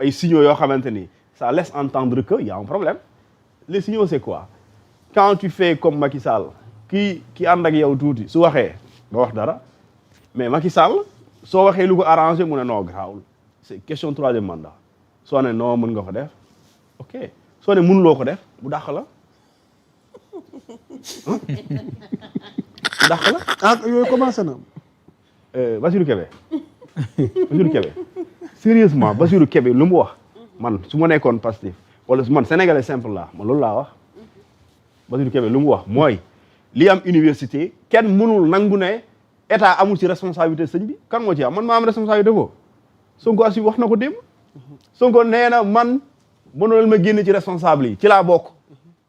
ay signaux yoo xamante ni ça laisse entendre que y a un problème les signaux c'est quoi quand tu fais comme Macky Sall ki ànd ak yow tuuti su waxee nga wax dara mais Macky Sall soo waxee lu ko arrangé mu ne non garaawul c'est question troisième mandat soo ne non mën nga ko def ok soo ne mënuloo ko def bu dàq la bu dàq la ah yooyu commencé na. Bassirou Kébé sérieusement Bassirou Kébé lu mu wax man su ma nekkoon Pastef wala man sénégalais simple laa man loolu laa wax Bassirou Kébé lu mu wax mooy li am université kenn mënul nangu ne état amul ci responsabilité sëñ bi kan moo ci am man maa am responsabilité boobu Sonko asi wax na ko démb Sonko nee na man mënul ma génn ci responsable yi ci laa bokk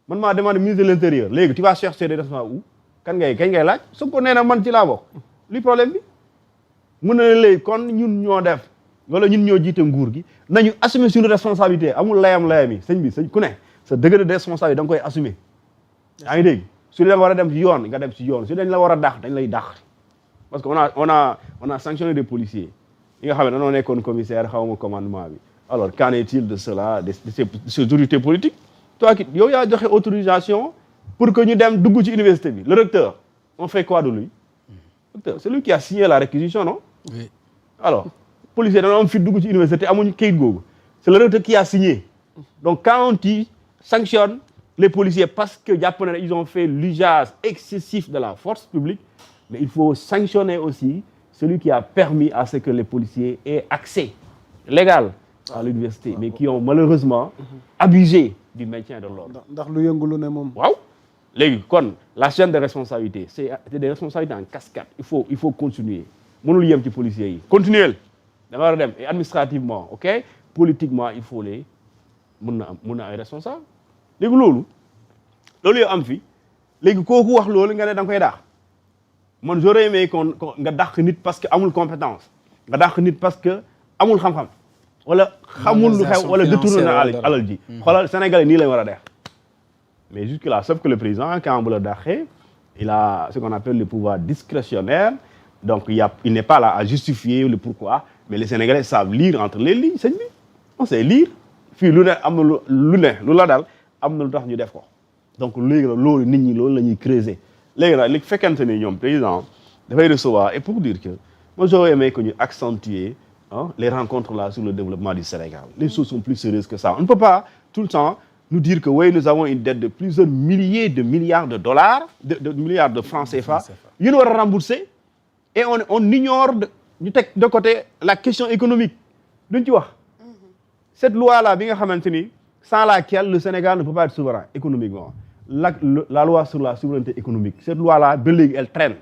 man maa demandé ministre de l'intérieur léegi tu vas chercher des responsables où kañ ngay laaj Sonko nee na man ci laa bokk li problème bi mun na léegi kon ñun ñoo def wala ñun ñoo jiite nguur gi nañu assumer suñu responsabilité amul layam yi sëñ ku ne sa degré de responsabilité da nga koy assumer yaa ngi dégg su la war a dem ci yoon nga dem ci yoon su dañ la war a dàq dañ lay dàq parce que on a sanctionné des policiers yi nga xam ne dañoo nekkoon commissaire xaw ma commandement bi alors qu'en est-il de cela de ces autorités politiques toi ki yow yaa joxe autorisation pour que ñu dem dugg ci université bi le recteur on fait quoi de lui recteur c'est lui qui a signé la réquisition non oui. Alors policier dañoo am fi dugg ci université amuñu kayit googu c'est le recteur qui a signé donc quand tu sanctionnes les policiers parce que jàpp na ils ont fait l'usage excessif de la force publique mais il faut sanctionner aussi celui qui a permis à ce que les policiers aient accès légal à l'université mais qui ont malheureusement abusé du maintien de l'ordre ndax lu yëngu lu ne moom waaw léegi kon la chaîne de responsabilité c'est des responsabilités en cascade il faut continuer mënul yem ci policiers yi continuer da nga war a dem et administrativement ok politiquement il faut les mën na ay responsable léegi loolu yow am fi léegi kooku wax loolu nga ne da nga koy dàq man j'aurais aimé kon nga dàq nit parce que amul compétence nga dàq nit parce que amul xam-xam wala xamul lu xew wala détourné na alal ji xoolal Sénégalais nii lañ war a def mais jusque là sauf que le président quand bu la dàqee il a ce qu'on appelle le pouvoir discrétionnaire donc il n'est pas là à justifier le pourquoi mais les Sénégalais savent lire entre les lignes sëñ bi on sait lire fii lu ne am na lu la daal am na lu tax ñu def ko donc léegi la loolu nit ñi loolu la ñuy creuser léegi nag li fekkente ni ñoom président dafay recevoir et pour dire que moi j'aurais aimé que ñu accentuer les rencontres là sur le développement du Sénégal les choses sont plus sérieuses que ça on ne peut pas tout le temps nous dire que oui nous avons une dette de plusieurs milliers de milliards de dollars de milliards de francs CFA yu ñu war a rembourser et on ignore ñu teg de côté la question économique duñ ci wax cette loi là bi nga xamante ni sans laquelle le Sénégal ne peut pas être souverain économiquement la loi sur la souveraineté économique cette loi là ba léegi elle traîne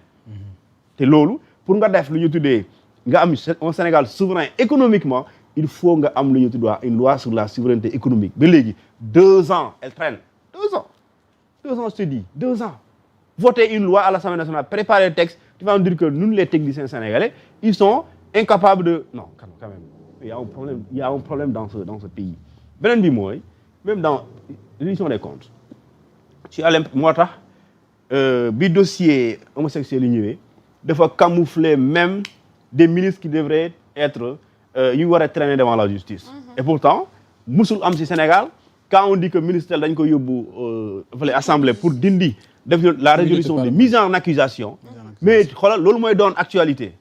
te loolu pour nga def lu ñu tuddee nga am un Sénégal souverain économiquement il faut nga am lu ñu tuddee une loi sur la souveraineté économique ba léegi 2 ans elle traîne 2 ans je te dis 2 ans voter une loi à l'Assemblée nationale préparer le texte tu vas me dire que nous les techniciens sénégalais ils sont incapables de non quand même il y a un problème dans ce pays beneen bi mooy même dans l'édition des comptes ci moo tax bi dossier homosexuel yi ñëwee dafa camoufler même des ministres qui devraient être yu war a traîner devant la justice et pourtant musul am ci Sénégal quand on dit que ministère dañ ko yóbbu fële assemblée pour dindi def la résolution de mise en accusation mais xoolal loolu mooy doon actualité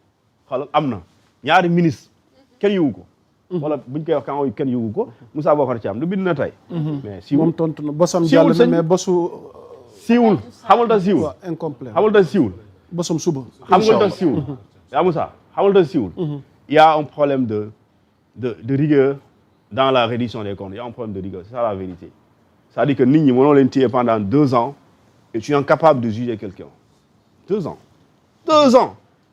xoolal am na ñaari ministre kenn yëgu ko wala buñ koy wax quand kenn yëgu ko Moussa Bocar Thiam lu bind na tey mais siiwul moom tontu na bosam jàll na mais bosu siiwul xamul tax siiwul incomplet xamul tax siiwul bosam suba xamul tax siiwul yaa Moussa xamul tax siiwul il y a un problème de rigueur dans la reddition des comptes il y a un problème de rigueur c'est ça la vérité c'est-à-dire que nit ñi mënoo leen téye pendant 2 ans et tu es incapable de juger quelqu'un 2 ans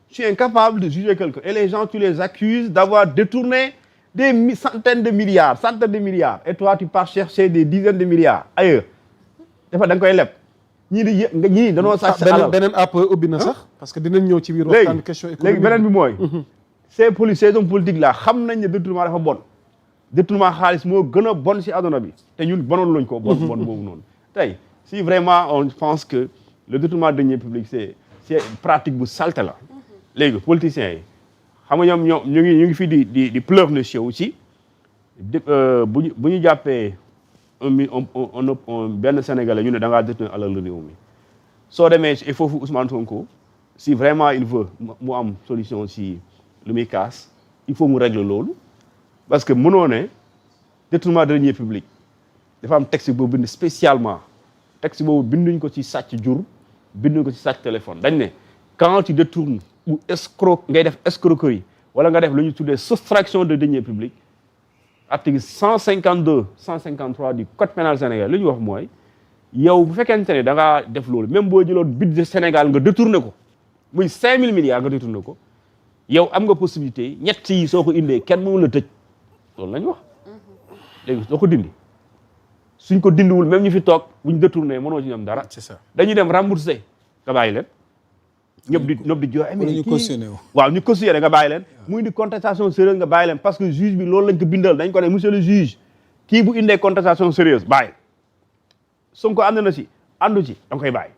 tu es incapable de juger quelqu'un et les gens tu les accuses d'avoir détourné des centaines de milliards et toi tu pars chercher des dizaines de milliards ailleurs dafa da nga koy leb ñii dañoo sàcc sa alal beneen app ubbi na sax parce que dinañ ñëw ci biir waxtaan question économique léegi beneen bi mooy ces hommes politiques là xam nañ ne détournement dafa bon détournement xaalis moo gën a bon ci àdduna bi te ñun bonoon lañ ko bon boobu noonu tey si vraiment on pense que le détournement de deniers publics c'est pratique bu salte la léegi politiciens yi xam nga ñoom ñu ngi fii di pleurnicher aussi bu ñu jàppee benn Sénégalais ñu ne da ngaa détenir alal réew mi soo demee il faut Ousmane Sonko si vraiment il veut mu am solution si lu muy kaas il faut mu régler loolu parce que mënoo ne détournement de deniers publics dafa am texte boobu bind spécialement texte boobu binduñ ko ci sàcc jur binduñ ko ci sàcc téléphone dañ ne quand tu détournes ou ngay def escroquerie wala nga def lu ñu tuddee soustraction de deniers publics article 152 153 du code pénal sénégalais li ñu wax mooy yow bu fekkente ne da ngaa def loolu même boo jëloon budget Sénégal nga détourné ko muy 5000 milliards nga détourné ko yow am nga possibilité ñett yi soo ko indee kenn mënu la tëj loolu la ñu wax léegi soo ko dindi suñ ko dindiwul même ñu fi toog buñ détourné mënoo ci ñoom dara. c'est ça dañuy dem rembourser nga bàyyi leen. ñëpp di jooy. ñu cautionné waaw ñu cautionné nga bàyyi leen. muy indi contestation sérieuse nga bàyyi leen parce que juge bi loolu lañ ko bindal dañ ko ne monsieur le juge kii bu indee contestation sérieuse bàyyi. Sonko ànd na si àndu ci da nga koy bàyyi.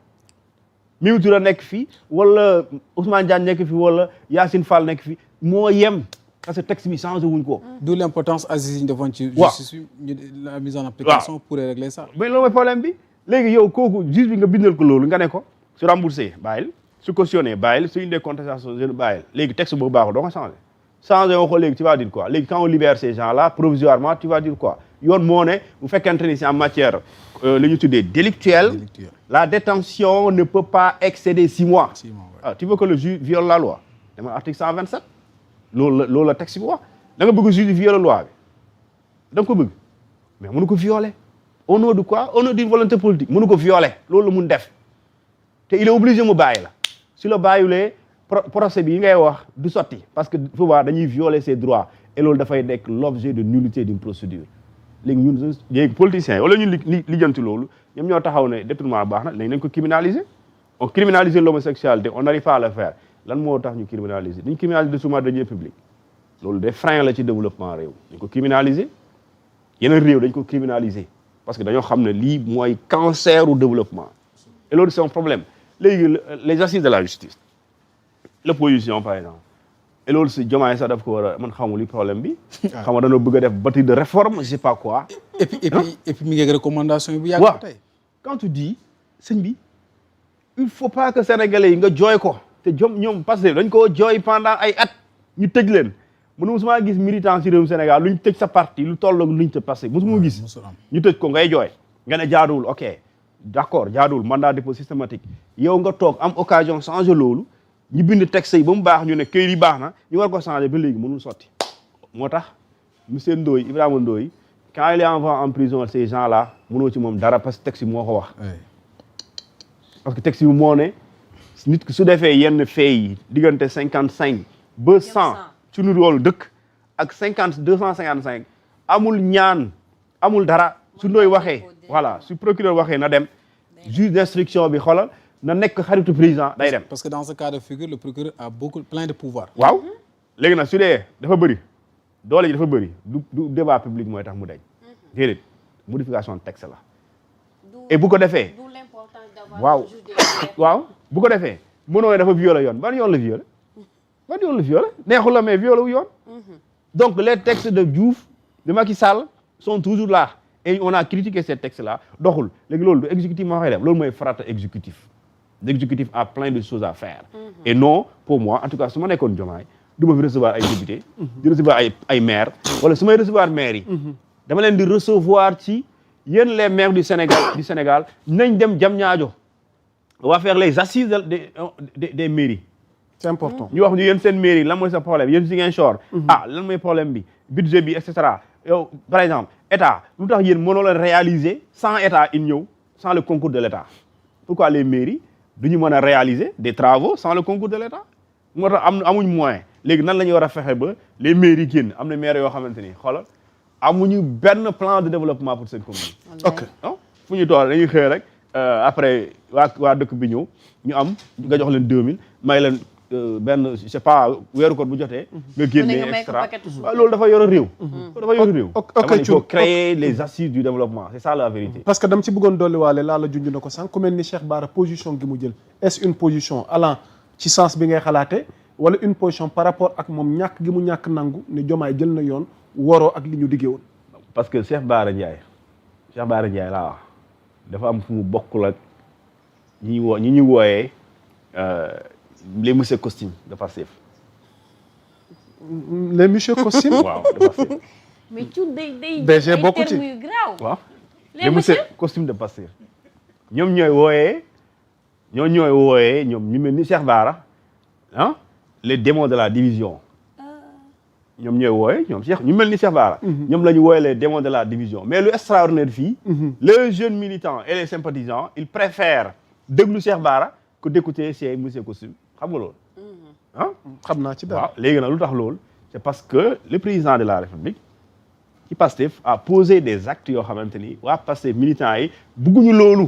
Mimi Touré nekk fi wala Ousmane Diagne nekk fi wala Yacine Fall nekk fi moo yem parce que texte bi changé wuñ ko. d'où l'importance Aziz ñu defoon ci justice bi la mise en application pour régler ça. mais loolu mooy problème bi léegi yow kooku juge bi nga bindal ko loolu nga ne ko su remboursé bàyyil su cautionné bàyyil su indee contestation jeune bàyyil léegi texte boobu baaxul doo ko changé woo ko léegi tu vas dire quoi léegi quand on libère ces gens là provisoirement tu vas dire quoi yoon moo ne bu fekkente ni c'est en matière li ñu tuddee délictuelle la détention ne peut pas excéder 6 mois. 6 mois ah tu veux que le juge viole la loi dama article 127 loolu la texte bi wax da nga bëgg juge violer loi bi da nga ko bëgg mais mënu ko violer au nom de quoi au nom d'une volonté politique mënu ko violer loolu la mun def te il est obligé mu bàyyi la su la bàyyiwulee procès bi yi ngay wax du sotti parce que souvent dañuy violer ses droits et loolu dafay nekk l'objet de nullité d'une procédure léegi ñun léegi politiciens yi wala ñun lijjanti loolu ñoom ñoo taxaw ne détournement baax na léegi nañ ko criminaliser on criminalise l'homosexualité on n'arrive pas à le faire lan moo tax ñu criminaliser dañu criminaliser détournement de deniers publics loolu des freins la ci développement réew dañ ko criminaliser yeneen réew dañ ko criminaliser parce que dañoo xam ne lii mooy cancer au développement et loolu c'est un problème léegi les assises de la justice l'opposition par exemple et loolu si Diomaye sax daf ko war a man xamul li problème bi xam nga dañoo bëgg a def bâti de réforme je sais pas quoi et puis mi ngi recommandation yi bu yàgg tey quand tu dis sëñ bi il faut pas que sénégalais yi nga jooy ko te ñoom parce que dañ koo jooy pendant ay at ñu tëj leen mënu musuma gis militant ci réewum Sénégal lu ñu tëj sa parti lu tolloog lu ñu tëj parce que musuma gis ñu tëj ko ngay jooy nga ne jaaduwul ok d'accord jaaduwul mandat de dépôt systématique yow nga toog am occasion changer loolu ñu bind texte yi ba mu baax ñu ne këyit yi baax na ñu war ko changer ba léegi mënul sotti moo tax monsieur Ndoye Ibrahima Ndoye quand il est envoyé en prison ces gens là mënoo ci moom dara parce que texte bi moo ko wax parce que texte bi moo ne nit ki su defee yenn fee yi diggante 55 ba 100 ci nu loolu dëkk ak 255 amul ñaan amul dara su Ndoye waxee voilà su procureur waxee na dem juge d'instruction bi xoolal na nekk xaritu président day dem. parce que dans ce cas de figure le procureur a plein de pouvoir. waaw léegi nag su dee dafa bëri doole ji dafa bëri du débat public mooy tax mu dañ. déedéet modification de texte la. et bu ko defee. waaw bu ko defee mënoo dafa violé yoon ban yoon la violé. ban yoon la violé neexul la mais violé wu yoon. donc les textes de Diouf de Macky Sall sont toujours là et on a critiqué ces textes là doxul léegi loolu du exécutif moo koy def loolu mooy farata exécutif. L'exécutif a plein de choses à faire. Et non, pour moi, en tout cas, si je suis Diomaye, je vais recevoir des députés, je vais recevoir des maires, wala si je recevoir maires yi, dama leen di recevoir ci yéen les maires du Sénégal, nañ dem Diamniadio. On va faire les assises des mairies. C'est important. ñu wax ñu yéen seen mairie lan mooy sa problème yéen Ziguinchor lan mooy problème bi budget bi et cetera yow par exemple état lu tax yéen mënoo leen réaliser sans état in ñëw sans le concours de l'état. Pourquoi les mairies du ñu mën a réaliser des travaux sans le concours de l'État moo tax amuñ moyen léegi nan la ñuy war a fexe ba les mairies génn am na maires yoo xamante ni xoolal amuñu benn plan de développement pour seen commune. ok non fu ñu toll dañuy xëy rek après waa dëkk bi ñëw ñu am nga jox leen 2000 may leen benn je sais pas weeru koor bu jotee. nga génnee extra waaw loolu dafa yor a réew. dafa yor a réew. ok il faut créer les assises du développement c'est ça la vérité. parce que dama ci bëggoon dolliwaale laa la junj na ko sànq ku mel ni Cheikh Bara position gi mu jël est-ce une position allant ci sens bi ngay xalaate wala une position par rapport ak moom ñàkk gi mu ñàkk nangu ne Diomaye jël na yoon waroo ak li ñu diggee woon. parce que Cheikh Bara Ndiaye laa wax dafa am fu mu bokkul ak ñi ñu wooyee les monsieur costume de Pastef. les monsieur costume. waaw de Pastef. mais Thioune day DG bokku ci ay termes yu graaw. waaw les monsieur costume de Pastef ñoom ñooy wooyee ñoom ñu mel ni Cheikh Bara ah les démons de la division. ñoom ñooy wooye ñoom Cheikh ñu mel ni Cheikh Bara. ñoom la ñu wooye les démons de la division mais lu extraordinaire fii. les jeunes militants et les sympathisants ils préfèrent déglu Cheikh Bara que d'écouter ces monsieur costume xam nga loolu. ah xam naa ci dara. waaw léegi nag lu tax loolu c'est parce que le président de la République ci Pastef a posé des actes yoo xamante ni waa Pastef militants yi bugguñu loolu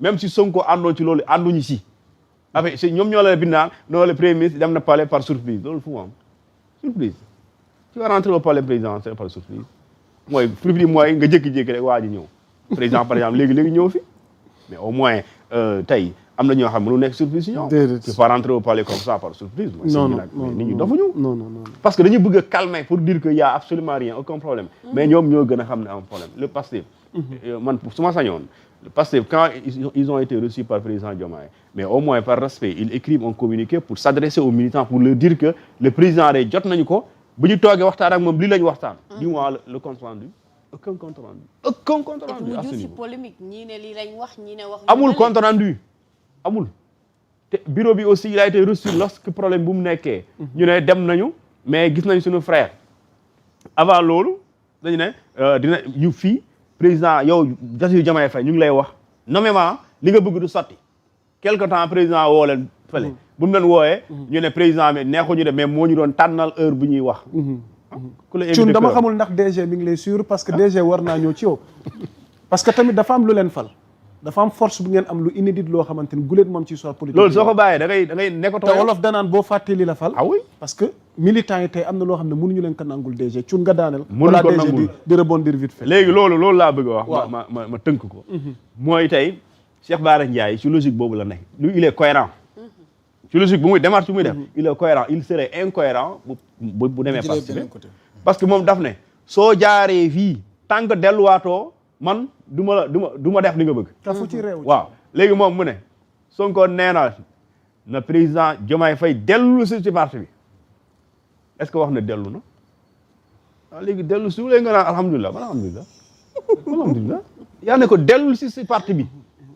même si Sonko àndoon ci loolu ànduñu si. avec ñoom ñoo la bindaan non le premier ministre dem na palais par surprise loolu fu mu am surprise. tu vas rentrer au palais présidentiel par surprise mooy surprise mooy nga jékki-jékki rek waa ji ñëw président par exemple léegi ñëw fi mais au moins tey am na ñoo xam ne mënu nekk surprise si ñoom. tu vas rentrer au palais comme ça par surprise. non nit ñi dofuñu. non parce que dañu bëgg a calmer pour dire que y a absolument rien aucun problème. mais ñoom ñoo gën a xam ne am problème le Pastef. man su ma sañoon le Pastef quand ils ont été reçus par le président Diomaye mais au moins par respect ils écrivent un communiqué pour s'adresser aux militants pour leur dire que le président day jot nañu ko. bu ñu toogee waxtaan ak moom lii la ñu waxtaan. dis-moi le compte rendu. aucun compte rendu. à ce niveau polémique ñii ne lii lañ wax ñii ne wax. amul compte rendu amul. te bureau bi aussi il a été reçu lorsque problème bu mu nekkee. ñu ne dem nañu mais gis nañ suñu frère. avant loolu dañu ne dina ñu fii président yow Bassirou Diomaye Faye ñu ngi lay wax nommément li nga bëgg du sotti quelque temps président woo leen fële. bu mu leen wooyee. ñu ne président bi neexuñu de mais moo ñu doon tànnal heure bu ñuy wax. ku la Thioune dama xamul ndax DG mi ngi lay suivre parce que DG war naa ñëw ci yow. parce que tamit dafa am lu leen fal. dafa am force bu ngeen am lu inédit loo xamante ni guléet moom ci histoire politique. loolu soo ko bàyyee da ngay nekkatoo. te wolof danaan boo fàttee li la fal. ah oui parce que militants yi tey am na loo xam ne mënuñu leen ko nangul DG Thioune nga daaneel. mënuñu ko nangul di rebondir vite fait. léegi loolu laa bëgg a wax. waaw ma tënk ko. mooy tey Cheikh Bara Ndiaye ci logique boobu la nekk. lui il est cohérent. ci logique bu muy démarche bu muy def. il est cohérent il serait incohérent bu demee participer parce que moom daf ne soo jaaree fii tant que delluwaatoo man du ma def li nga bëgg. tafu ci réew. waaw léegi moom mu ne Sonko nee na président Diomaye Faye dellu si ci parti bi est-ce que wax na dellu na waaw léegi dellu si léegi nga naan alhamdulilah yaa ne ko dellu si parti bi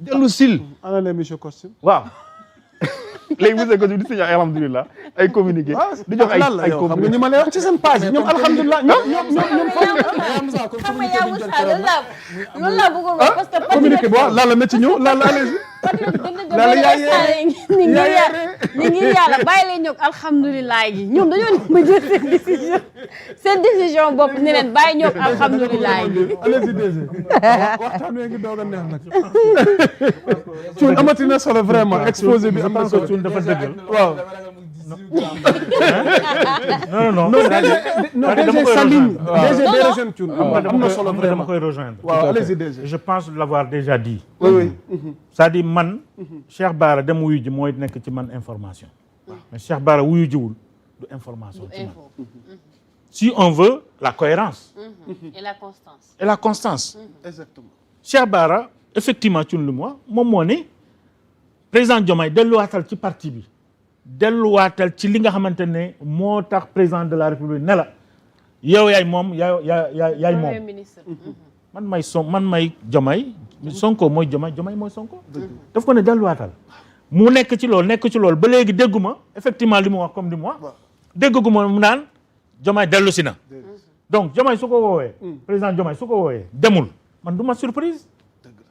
dellu sil. ana les monsieur costume. waaw. léegi monsieur Costume di signé alhamdulilah ay communiqué. di jox ay xam nga ñu ma lay wax ci seen page yi ñoom alhamdulilah ñoom xam nga yaa Moussa loolu laa bëggoon wax parce que communiqué bo Lalla na ci ñëw Lalla allez-y. Lalla ñu ngi yàlla bàyyi leen ñoog alhamdulilah gi ñoom dañoo ne ma jël seen décision bopp ne leen bàyyi ñoog alhamdulilah gi. allez-y DG waxtaan wi ngi doog a neex nag. Thioune amati na solo vraiment exposé bi am na solo. Thioune dafa dëggal waaw. non DG Saline DG Dérégène Thioune am na solo vraiment dama koy rejoindre. waaw allez-y DG. je pense l'avoir déjà dit. oui. c'est-à-dire man. Cheikh Bara dem wuyu ji mooy nekk ci man information. mais Cheikh Bara wuyu jiwul du information ci man. si on veut la cohérence. et la constance. exactement. Cheikh Bara effectivement Thioune lu moom moo ne président Diomaye delluwaatal ci parti bi. delluwaatal ci li nga xamante ne moo tax président de la République ne la yow yaay moom yaay moom. man may Diomaye Sonko mooy Diomaye mooy Sonko. daf ko ne delluwaatal. mu nekk ci loolu ba léegi dégguma effectivement li mu wax comme li mu wax. dégguma mu naan Diomaye dellu si na. donc Diomaye su ko woowee. président Diomaye su ko woowee demul man du ma surprise.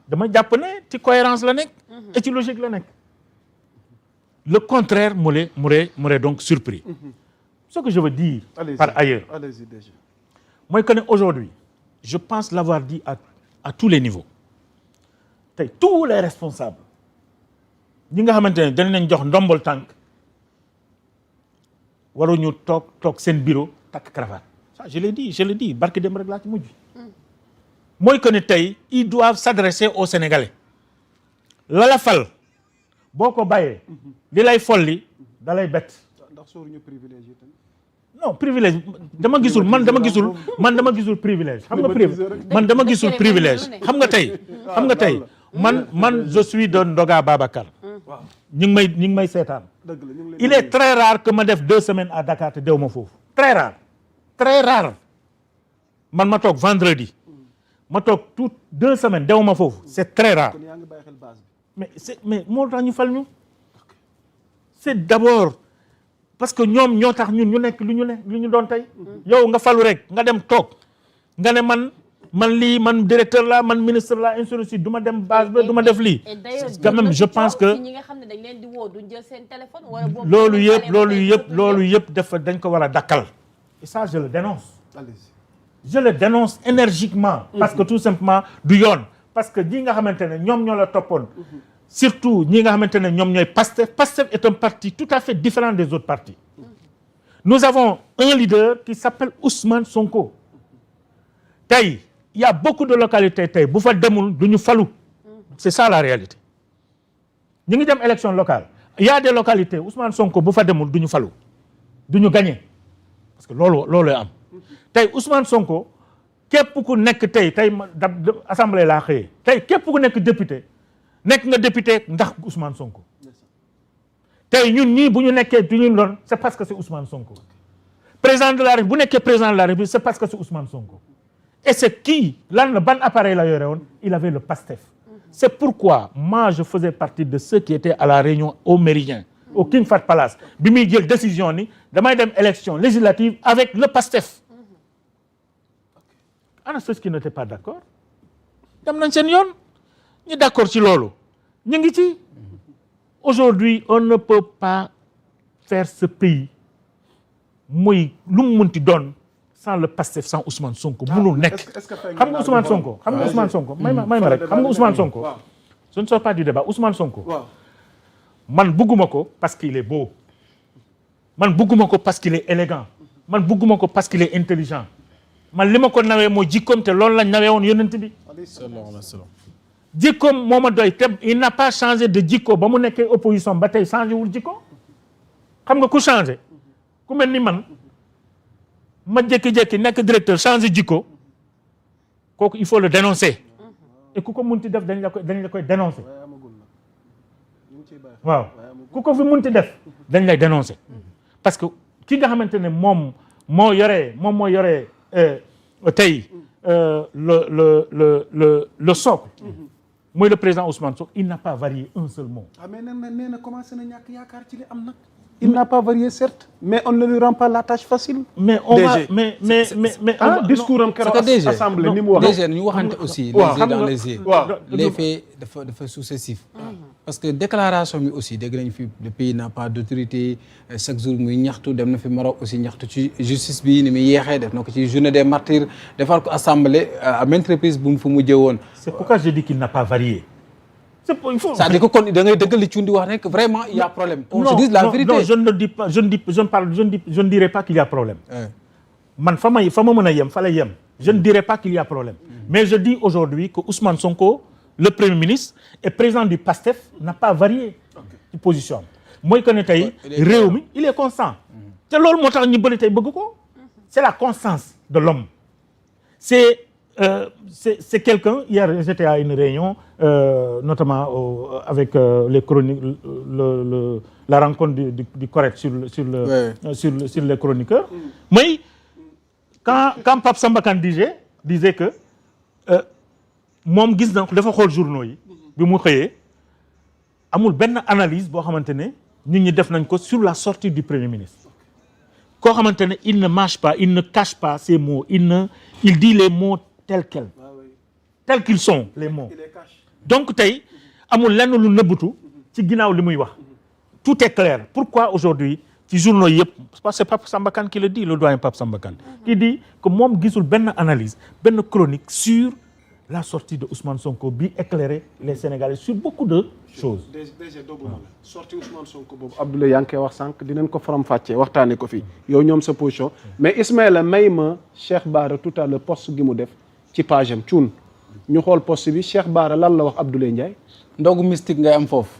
dama jàpp ne ci cohérence la nekk. et ci logique la nekk. le contraire m'aurait donc surpris. Ce que je veux dire par ailleurs, moi je connais aujourd'hui, je pense l'avoir dit à tous les niveaux. Tous les responsables, ñi nga xamantene dañ leen jox ndombol tank waru ñu tok sen bureau tak cravate. Ça je l'ai dit barke dem rek la ci mujj. Moy que ne tay ils doivent s'adresser aux Sénégalais. La fal boo ko bàyyee li lay folli da lay bett. ndax sóoruñu privilégié tamit. non privilège dama gisul man dama gisul privilège xam nga man dama gisul privilège xam nga tey man je suis de Ndoga Babacar ñu ngi may seetaan il est très rare que ma def 2 semaines à Dakar te dew ma foofu très rare man ma toog vendredi ma toog toutes 2 semaines dew ma foofu c'est très rare mais moo tax ñu fal ñu c'est d'abord parce que ñoom ñoo tax ñun ñu nekk lu ñu doon tey yow nga falu rek nga dem toog nga ne man lii man directeur la man ministre la ainsi du ma dem base ba du ma def lii quand même je pense que ñi nga xam ne dañ leen di woo duñ jël seen téléphone wala boobu loolu yëpp dañ ko war a dakkal et ça je le dénonce énergiquement parce que tout simplement du yoon parce que ñi nga xamante ne ñoom ñoo la toppoon surtout ñi nga xamante ne ñoom ñooy Pastef est un parti tout à fait différent des autres partis nous avons un leader qui s'appelle Ousmane Sonko tey il y a beaucoup de localités tey bu fa demul du ñu falu c'est ça la réalité ñu ngi dem élection locale il y a des localités Ousmane Sonko bu fa demul du ñu falu du ñu gagner parce que loolu am tey Ousmane Sonko képp ku nekk tey assemblée laa xëyee tey képp ku nekk député nekk nga député ndax Ousmane Sonko tey ñun ñii bu ñu nekkee du ñu doon c'est parce que c'est Ousmane Sonko président de la République bu nekkee président de la République c'est parce que c'est Ousmane Sonko et c'est ban appareil la yore woon il avait le PASTEF c'est pourquoi moi je faisais partie de ceux qui étaient à la réunion au Méridien au King Fahd Palace bi muy jël décision ni damay dem élection législative avec le PASTEF ana ceux qui n'étaient pas d'accord dem nañ seen yoon ñu d'accord ci loolu ñu ngi ci aujourd'hui on ne peut pas faire ce pays muy lu mu mënti doon sans le PASTEF sans Ousmane Sonko mënul nekk xam nga Ousmane Sonko may ma rek xam nga Ousmane Sonko je ne sors pas du débat Ousmane Sonko man bugguma ko parce qu'il est beau man bugguma ko parce qu'il est élégant man bugguma ko parce qu'il est intelligent man li ma ko nawee mooy jikkoom te loolu lañ nawee woon yonent bi jikkoom moo ma doy te il n'a pas changé de jikko ba mu nekkee opposition ba tey changé wul jikko xam nga ku changé ku mel ni man ma jékki-jékki nekk directeur changé jikko kooku il faut le dénoncer et ku ko munti def dañ la koy dénoncer waaw ku ko fi munti def dañ lay dénoncer parce que ki nga xamante ne moom moo yore tey le socle mooy le président Ousmane Sonko il n'a pas varié un seul mot. mais nee na commencé na ñàkk yaakaar ci li am nag. il n'a pas varié certes mais on ne lui rend pas la tâche facile. mais on va mais discours am keroog assemblée ni mu wax. DG ñu waxante aussi. les yeux dans les yeux. les faits dafa successif. parce que déclaration bi aussi dégg nañu fi le pays n'a pas d'autorité chaque jour muy ñaxtu dem na fi Maroc aussi ñaxtu ci justice bi ni muy yeexee def na ko ci journée des martyrs defar ko assemblée à maintes reprises bu mu fa mujjee woon. c'est pourquoi je dis qu'il n'a pas varié. il faut c'est-à-dire que kon da ngay dëggal li Thioune di wax rek vraiment il y a problème. qu'on se dise la vérité. non je ne dis pas je ne dirai pas qu'il y a problème. man fa ma mën a yem fa lay yem. je ne dirai pas qu'il y a problème. mais je dis aujourd'hui que Ousmane Sonko le premier ministre et président du PASTEF n'a pas varié ci position mooy que ne tey réew mi il est constant te loolu moo tax ñu bëri tey bëgg ko c'est la constance de l'homme c'est quelqu'un hier j'étais à une réunion notamment avec les chroniques la rencontre du correct sur les chroniqueurs mais quand Pape Samba Kane disait que moom gis na dafa xool journaux yi bi mu xëyee amul benn analyse boo xamante ne nit ñi def nañ ko sur la sortie du premier ministre koo xamante ne il ne mâche pas il ne cache pas ses mots il dit les mots tels qu'ils sont les mots donc tey amul lenn lu nëbbatu ci ginnaaw li muy wax tout est clair pourquoi aujourd'hui ci journaux yëpp parce que c'est Pape Samba Kane qui le dit le doyen Pape Samba Kane qui dit que moom gisul benn analyse benn chronique sur la sortie de Ousmane Sonko bi éclairer les Sénégalais sur beaucoup de choses. DG dogguma la sortie Ousmane Sonko boobu Abdoulaye yaa ngi koy wax sànq dinañ ko faram-fàccee waxtaanee ko fii yow ñoom sa position mais Ismaïla may ma Cheikh Bara tout à l'heure poste gi mu def ci page am Thioune ñu xool poste bi Cheikh Bara lan la wax Abdoulaye Ndiaye. ndogu mystique ngay am foofu.